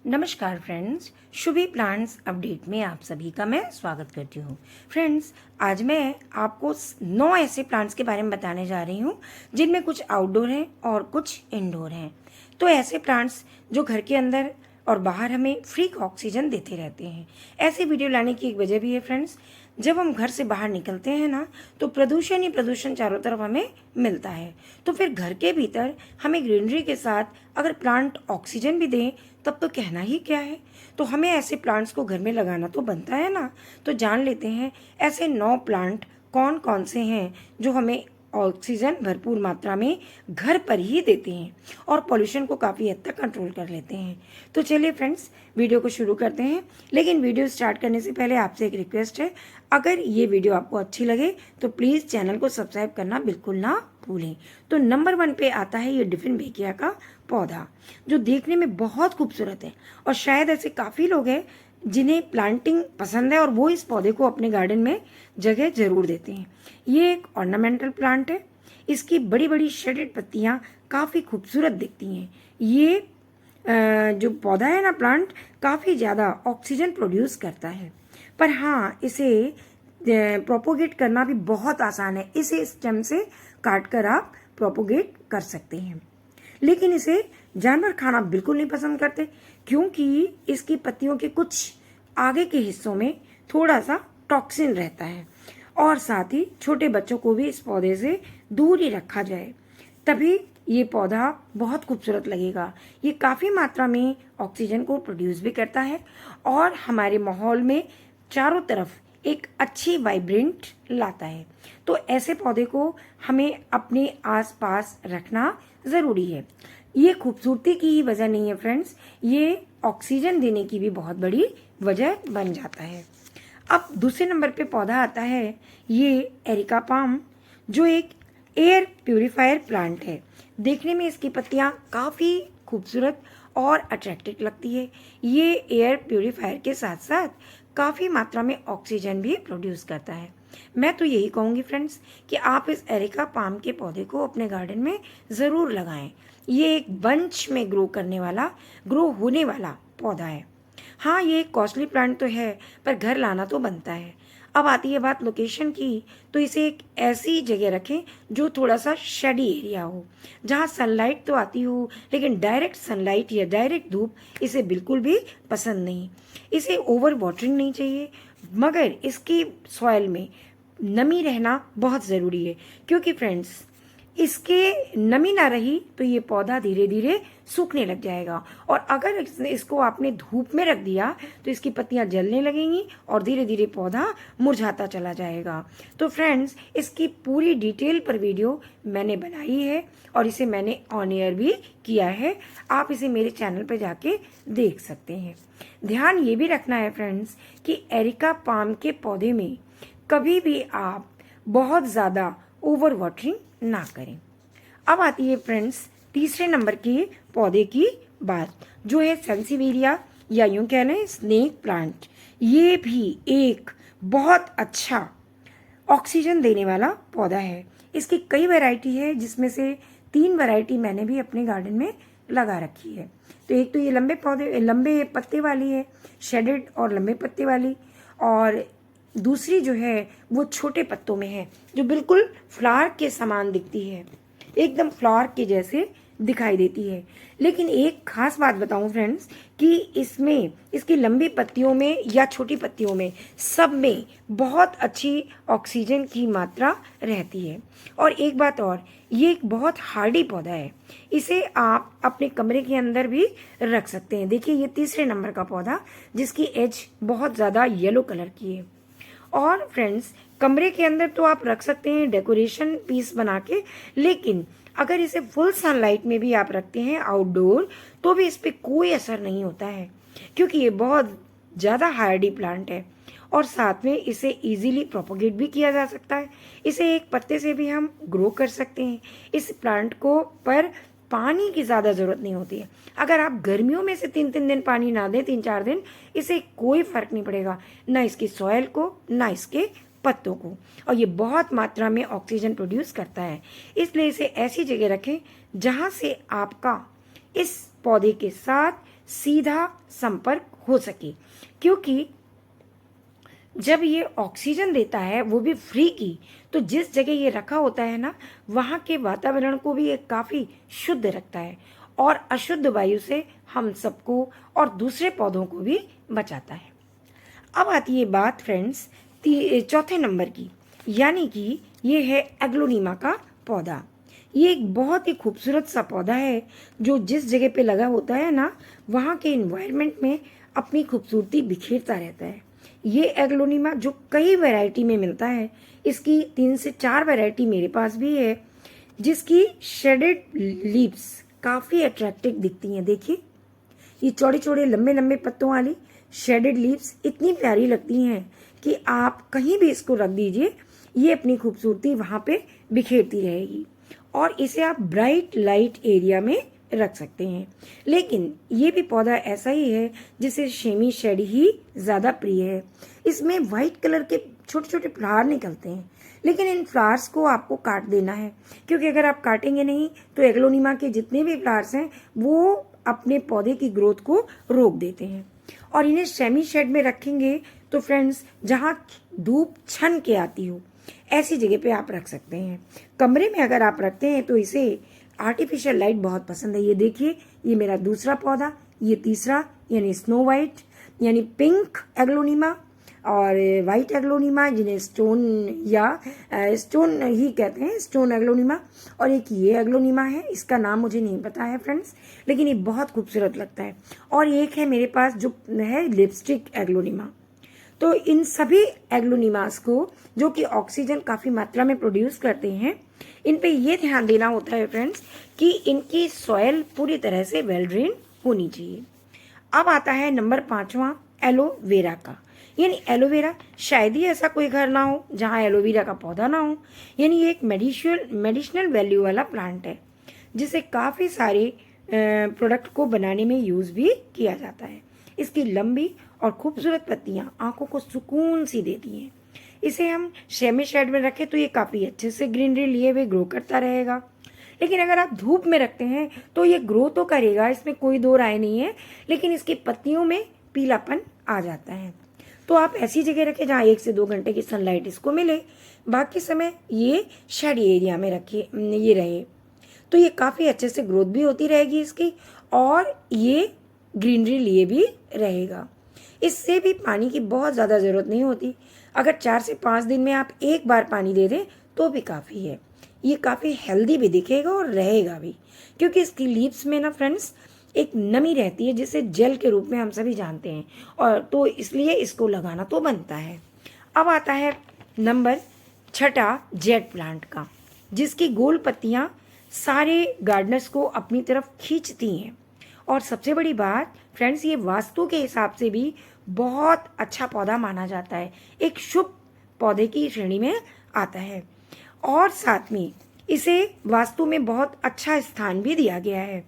नमस्कार friends, Shubhi plants update में आप सभी का मैं स्वागत करती हूँ। फ्रेंड्स, आज मैं आपको 9 ऐसे प्लांट्स के बारे में बताने जा रही हूँ जिनमें कुछ आउटडोर हैं और कुछ इंडोर हैं। तो ऐसे प्लांट्स जो घर के अंदर और बाहर हमें फ्री ऑक्सीजन देते रहते हैं। ऐसी वीडियो लाने की एक वजह भी है फ्रेंड्स, जब हम घर से बाहर निकलते हैं ना, तो प्रदूषण ही प्रदूषण चारों तरफ हमें मिलता है। तो फिर घर के भीतर हमें ग्रीनरी के साथ अगर प्लांट ऑक्सीजन भी दें तब तो कहना ही क्या है। तो हमें ऐसे प्लांट्स को घर में लगाना तो बनता है ना। तो जान लेते हैं ऐसे 9 प्लांट कौन कौन से हैं जो हमें ऑक्सीजन भरपूर मात्रा में घर पर ही देते हैं और पॉल्यूशन को काफ़ी हद तक कंट्रोल कर लेते हैं। तो चलिए फ्रेंड्स, वीडियो को शुरू करते हैं। लेकिन वीडियो स्टार्ट करने से पहले आपसे एक रिक्वेस्ट है, अगर ये वीडियो आपको अच्छी लगे तो प्लीज़ चैनल को सब्सक्राइब करना बिल्कुल ना भूलें। तो नंबर 1 पे आता है ये डिफिनबेकिया का पौधा, जो देखने में बहुत खूबसूरत है और शायद ऐसे काफ़ी लोग हैं जिन्हें प्लांटिंग पसंद है और वो इस पौधे को अपने गार्डन में जगह जरूर देते हैं। ये एक ऑर्नामेंटल प्लांट है। इसकी बड़ी बड़ी शेडेड पत्तियां काफ़ी खूबसूरत दिखती हैं। ये जो पौधा है ना, प्लांट काफ़ी ज़्यादा ऑक्सीजन प्रोड्यूस करता है। पर हाँ, इसे प्रोपोगेट करना भी बहुत आसान है। इसे स्टेम से काट कर आप प्रोपोगेट कर सकते हैं। लेकिन इसे जानवर खाना बिल्कुल नहीं पसंद करते, क्योंकि इसकी पत्तियों के कुछ आगे के हिस्सों में थोड़ा सा टॉक्सिन रहता है और साथ ही छोटे बच्चों को भी इस पौधे से दूर ही रखा जाए, तभी ये पौधा बहुत खूबसूरत लगेगा। ये काफ़ी मात्रा में ऑक्सीजन को प्रोड्यूस भी करता है और हमारे माहौल में चारों तरफ एक अच्छी वाइब्रेंट लाता है। तो ऐसे पौधे को हमें अपने आसपास रखना ज़रूरी है। ये खूबसूरती की ही वजह नहीं है फ्रेंड्स, ये ऑक्सीजन देने की भी बहुत बड़ी वजह बन जाता है। अब दूसरे नंबर पे पौधा आता है ये एरिका पाम, जो एक एयर प्यूरिफायर प्लांट है। देखने में इसकी पत्तियां काफ़ी खूबसूरत और अट्रैक्टिव लगती है। ये एयर प्यूरिफायर के साथ साथ काफ़ी मात्रा में ऑक्सीजन भी प्रोड्यूस करता है। मैं तो यही कहूँगी फ्रेंड्स कि आप इस एरिका पाम के पौधे को अपने गार्डन में ज़रूर लगाएं। ये एक बंच में ग्रो होने वाला पौधा है। हाँ, ये एक कॉस्टली प्लांट तो है, पर घर लाना तो बनता है। अब आती है बात लोकेशन की, तो इसे एक ऐसी जगह रखें जो थोड़ा सा शेडी एरिया हो, जहाँ सनलाइट तो आती हो लेकिन डायरेक्ट सनलाइट या डायरेक्ट धूप इसे बिल्कुल भी पसंद नहीं। इसे ओवर वाटरिंग नहीं चाहिए, मगर इसकी सॉइल में नमी रहना बहुत ज़रूरी है, क्योंकि फ्रेंड्स इसके नमी ना रही तो ये पौधा धीरे धीरे सूखने लग जाएगा और अगर इसको आपने धूप में रख दिया तो इसकी पत्तियां जलने लगेंगी और धीरे धीरे पौधा मुरझाता चला जाएगा। तो फ्रेंड्स, इसकी पूरी डिटेल पर वीडियो मैंने बनाई है और इसे मैंने ऑन एयर भी किया है। आप इसे मेरे चैनल पर जाके देख सकते हैं। ध्यान ये भी रखना है फ्रेंड्स कि एरिका पाम के पौधे में कभी भी आप बहुत ज़्यादा ओवर वाटरिंग ना करें। अब आती है फ्रेंड्स तीसरे नंबर के पौधे की बात, जो है सेंसिवेरिया या यूं कह लें स्नेक प्लांट। ये भी एक बहुत अच्छा ऑक्सीजन देने वाला पौधा है। इसकी कई वैरायटी है, जिसमें से 3 वैरायटी मैंने भी अपने गार्डन में लगा रखी है। तो एक तो ये लंबे पत्ते वाली है, शेडेड और लंबे पत्ते वाली, और दूसरी जो है वो छोटे पत्तों में है, जो बिल्कुल फ्लावर के समान दिखती है, एकदम फ्लावर के जैसे दिखाई देती है। लेकिन एक खास बात बताऊं फ्रेंड्स कि इसमें इसकी लंबी पत्तियों में या छोटी पत्तियों में सब में बहुत अच्छी ऑक्सीजन की मात्रा रहती है। और एक बात और, ये एक बहुत हार्डी पौधा है। इसे आप अपने कमरे के अंदर भी रख सकते हैं। देखिए, ये तीसरे नंबर का पौधा जिसकी एज बहुत ज़्यादा येलो कलर की है। और फ्रेंड्स, कमरे के अंदर तो आप रख सकते हैं डेकोरेशन पीस बना के, लेकिन अगर इसे फुल सनलाइट में भी आप रखते हैं आउटडोर, तो भी इस पर कोई असर नहीं होता है, क्योंकि ये बहुत ज़्यादा हार्डी प्लांट है और साथ में इसे इजीली प्रोपोगेट भी किया जा सकता है। इसे एक पत्ते से भी हम ग्रो कर सकते हैं। इस प्लांट को पर पानी की ज़्यादा ज़रूरत नहीं होती है। अगर आप गर्मियों में से 3-3 दिन पानी ना दें, 3-4 दिन, इसे कोई फर्क नहीं पड़ेगा, ना इसकी सॉइल को ना इसके पत्तों को। और ये बहुत मात्रा में ऑक्सीजन प्रोड्यूस करता है। इसलिए इसे ऐसी जगह रखें जहाँ से आपका इस पौधे के साथ सीधा संपर्क हो सके, क्योंकि जब ये ऑक्सीजन देता है वो भी फ्री की, तो जिस जगह ये रखा होता है ना, वहाँ के वातावरण को भी ये काफ़ी शुद्ध रखता है और अशुद्ध वायु से हम सबको और दूसरे पौधों को भी बचाता है। अब आती है बात फ्रेंड्स चौथे नंबर की, यानी कि ये है एग्लोनीमा का पौधा। ये एक बहुत ही खूबसूरत सा पौधा है जो जिस जगह पे लगा होता है ना, वहाँ के इन्वायरमेंट में अपनी खूबसूरती बिखेरता रहता है। ये एग्लोनीमा जो कई वैरायटी में मिलता है, इसकी 3 से 4 वैरायटी मेरे पास भी है, जिसकी शेडेड लीव्स काफ़ी अट्रैक्टिव दिखती हैं। देखिए, ये चौड़े चौड़े लंबे लंबे पत्तों वाली शेडेड लीव्स इतनी प्यारी लगती हैं कि आप कहीं भी इसको रख दीजिए, ये अपनी खूबसूरती वहाँ पे बिखेरती रहेगी। और इसे आप ब्राइट लाइट एरिया में रख सकते हैं। लेकिन ये भी पौधा ऐसा ही है जिसे शेमी शेड ही ज़्यादा प्रिय है। इसमें वाइट कलर के छोटे छोटे फ्लावर निकलते हैं, लेकिन इन फ्लावर्स को आपको काट देना है, क्योंकि अगर आप काटेंगे नहीं तो एग्लोनीमा के जितने भी फ्लावर्स हैं वो अपने पौधे की ग्रोथ को रोक देते हैं। और इन्हें सेमी शेड में रखेंगे तो फ्रेंड्स, जहाँ धूप छन के आती हो ऐसी जगह पे आप रख सकते हैं। कमरे में अगर आप रखते हैं तो इसे आर्टिफिशियल लाइट बहुत पसंद है। ये देखिए, ये मेरा दूसरा पौधा, ये तीसरा यानी स्नो वाइट यानी पिंक एग्लोनीमा, और वाइट एग्लोनीमा जिन्हें स्टोन या स्टोन ही कहते हैं, स्टोन एग्लोनीमा। और एक ये एग्लोनीमा है, इसका नाम मुझे नहीं पता है फ्रेंड्स, लेकिन ये बहुत खूबसूरत लगता है। और एक है मेरे पास जो है लिपस्टिक एग्लोनीमा। तो इन सभी एग्लोनीमास को, जो कि ऑक्सीजन काफ़ी मात्रा में प्रोड्यूस करते हैं, इन पे ये ध्यान देना होता है फ्रेंड्स कि इनकी सॉयल पूरी तरह से वेल ड्रेन होनी चाहिए। अब आता है नंबर 5वां एलोवेरा का, यानी एलोवेरा शायद ही ऐसा कोई घर ना हो जहाँ एलोवेरा का पौधा ना हो। यानी ये एक मेडिसिनल वैल्यू वाला प्लांट है, जिसे काफ़ी सारे प्रोडक्ट को बनाने में यूज़ भी किया जाता है। इसकी लंबी और खूबसूरत पत्तियाँ आंखों को सुकून सी देती हैं। इसे हम सेमी शेड में रखें तो ये काफ़ी अच्छे से ग्रीनरी लिए हुए ग्रो करता रहेगा। लेकिन अगर आप धूप में रखते हैं तो ये ग्रो तो करेगा, इसमें कोई दो राय नहीं है, लेकिन इसकी पत्तियों में पीलापन आ जाता है। तो आप ऐसी जगह रखें जहाँ 1 से 2 घंटे की सनलाइट इसको मिले, बाकी समय ये शेडी एरिया में रखे ये रहे, तो ये काफ़ी अच्छे से ग्रोथ भी होती रहेगी इसकी, और ये ग्रीनरी लिए भी रहेगा। इससे भी पानी की बहुत ज़्यादा ज़रूरत नहीं होती। अगर 4 से 5 दिन में आप एक बार पानी दे दें तो भी काफ़ी है। ये काफ़ी हेल्दी भी दिखेगा और रहेगा भी, क्योंकि इसकी लीव्स में ना फ्रेंड्स एक नमी रहती है जिसे जेल के रूप में हम सभी जानते हैं, और तो इसलिए इसको लगाना तो बनता है। अब आता है नंबर 6 जेट प्लांट का, जिसकी गोल पत्तियाँ सारे गार्डनर्स को अपनी तरफ खींचती हैं। और सबसे बड़ी बात फ्रेंड्स, ये वास्तु के हिसाब से भी बहुत अच्छा पौधा माना जाता है, एक शुभ पौधे की श्रेणी में आता है। और साथ में इसे वास्तु में बहुत अच्छा स्थान भी दिया गया है,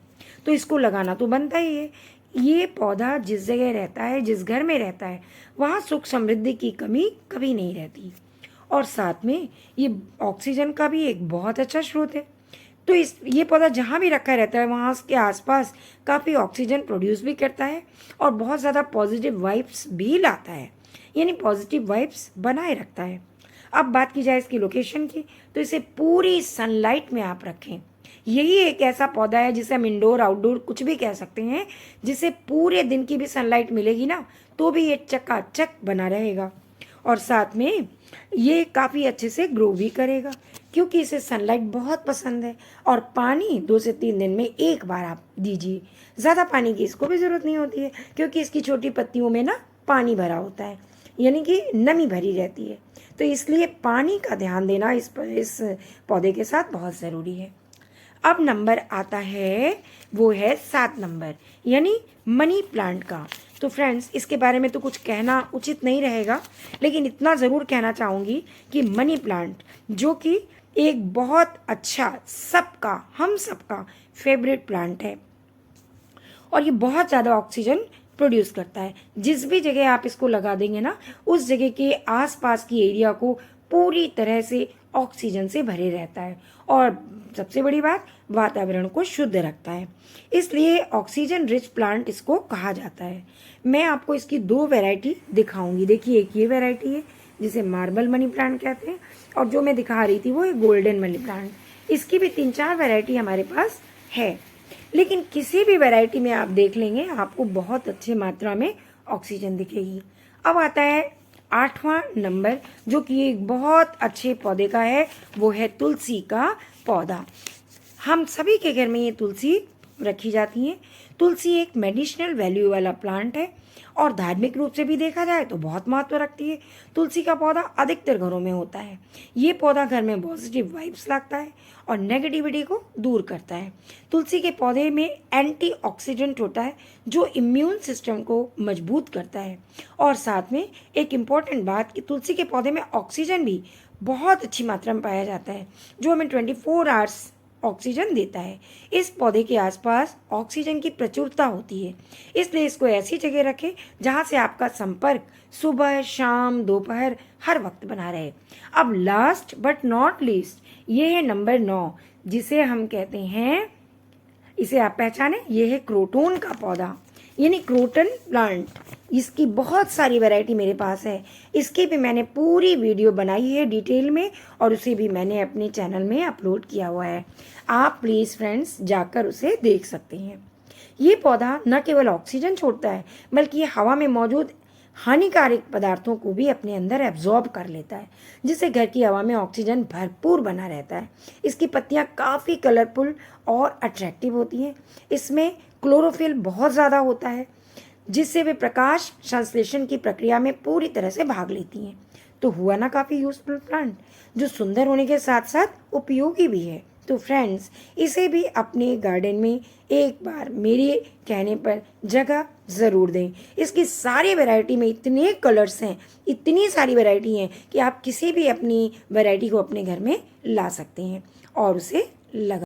तो इसको लगाना तो बनता ही है। ये पौधा जिस जगह रहता है, जिस घर में रहता है, वहाँ सुख समृद्धि की कमी कभी नहीं रहती। और साथ में ये ऑक्सीजन का भी एक बहुत अच्छा स्रोत है। तो ये पौधा जहाँ भी रखा रहता है वहाँ उसके आसपास काफ़ी ऑक्सीजन प्रोड्यूस भी करता है और बहुत ज़्यादा पॉजिटिव वाइब्स भी लाता है, यानी पॉजिटिव वाइब्स बनाए रखता है। अब बात की जाए इसकी लोकेशन की, तो इसे पूरी सनलाइट में आप रखें। यही एक ऐसा पौधा है जिसे हम इंडोर आउटडोर कुछ भी कह सकते हैं, जिसे पूरे दिन की भी सनलाइट मिलेगी ना तो भी ये चकाचक बना रहेगा। और साथ में ये काफ़ी अच्छे से ग्रो भी करेगा, क्योंकि इसे सनलाइट बहुत पसंद है। और पानी 2 से 3 दिन में एक बार आप दीजिए, ज़्यादा पानी की इसको भी ज़रूरत नहीं होती है, क्योंकि इसकी छोटी पत्तियों में ना पानी भरा होता है, यानी कि नमी भरी रहती है। तो इसलिए पानी का ध्यान देना इस पौधे के साथ बहुत ज़रूरी है। अब नंबर आता है, वो है 7 नंबर, यानी मनी प्लांट का। तो फ्रेंड्स, इसके बारे में तो कुछ कहना उचित नहीं रहेगा, लेकिन इतना ज़रूर कहना चाहूँगी कि मनी प्लांट जो कि एक बहुत अच्छा हम सबका फेवरेट प्लांट है, और ये बहुत ज़्यादा ऑक्सीजन प्रोड्यूस करता है। जिस भी जगह आप इसको लगा देंगे ना, उस जगह के आसपास की एरिया को पूरी तरह से ऑक्सीजन से भरे रहता है और सबसे बड़ी बात वातावरण को शुद्ध रखता है, इसलिए ऑक्सीजन रिच प्लांट इसको कहा जाता है। मैं आपको इसकी 2 वैरायटी दिखाऊंगी। देखिए, एक ये वैरायटी है जिसे मार्बल मनी प्लांट कहते हैं और जो मैं दिखा रही थी वो है गोल्डन मनी प्लांट। इसकी भी 3-4 वैरायटी हमारे पास है, लेकिन किसी भी वैरायटी में आप देख लेंगे आपको बहुत अच्छे मात्रा में ऑक्सीजन दिखेगी। अब आता है 8वां नंबर, जो कि एक बहुत अच्छे पौधे का है, वो है तुलसी का पौधा। हम सभी के घर में ये तुलसी रखी जाती है। तुलसी एक मेडिसिनल वैल्यू वाला प्लांट है और धार्मिक रूप से भी देखा जाए तो बहुत महत्व रखती है। तुलसी का पौधा अधिकतर घरों में होता है। ये पौधा घर में पॉजिटिव वाइब्स लाता है और नेगेटिविटी को दूर करता है। तुलसी के पौधे में एंटीऑक्सीडेंट होता है जो इम्यून सिस्टम को मजबूत करता है। और साथ में एक इम्पॉर्टेंट बात कि तुलसी के पौधे में ऑक्सीजन भी बहुत अच्छी मात्रा में पाया जाता है जो हमें 24 आवर्स ऑक्सीजन देता है। इस पौधे के आसपास ऑक्सीजन की प्रचुरता होती है, इसलिए इसको ऐसी जगह रखें जहाँ से आपका संपर्क सुबह, शाम, दोपहर हर वक्त बना रहे। अब लास्ट बट नॉट लीस्ट, ये है नंबर 9, जिसे हम कहते हैं, इसे आप पहचाने, ये है क्रोटोन का पौधा यानी क्रोटन प्लांट। इसकी बहुत सारी वैरायटी मेरे पास है। इसकी भी मैंने पूरी वीडियो बनाई है डिटेल में और उसे भी मैंने अपने चैनल में अपलोड किया हुआ है। आप प्लीज़ फ्रेंड्स जाकर उसे देख सकते हैं। ये पौधा न केवल ऑक्सीजन छोड़ता है बल्कि ये हवा में मौजूद हानिकारक पदार्थों को भी अपने अंदर एब्जॉर्ब कर लेता है, जिससे घर की हवा में ऑक्सीजन भरपूर बना रहता है। इसकी पत्तियां काफ़ी कलरफुल और अट्रैक्टिव होती हैं। इसमें क्लोरोफिल बहुत ज़्यादा होता है जिससे वे प्रकाश संश्लेषण की प्रक्रिया में पूरी तरह से भाग लेती हैं। तो हुआ ना काफ़ी यूजफुल प्लांट, जो सुंदर होने के साथ साथ उपयोगी भी है। तो फ्रेंड्स, इसे भी अपने गार्डन में एक बार मेरे कहने पर जगह ज़रूर दें। इसकी सारी वैरायटी में इतने कलर्स हैं, इतनी सारी वैरायटी हैं कि आप किसी भी अपनी वैरायटी को अपने घर में ला सकते हैं और उसे लगा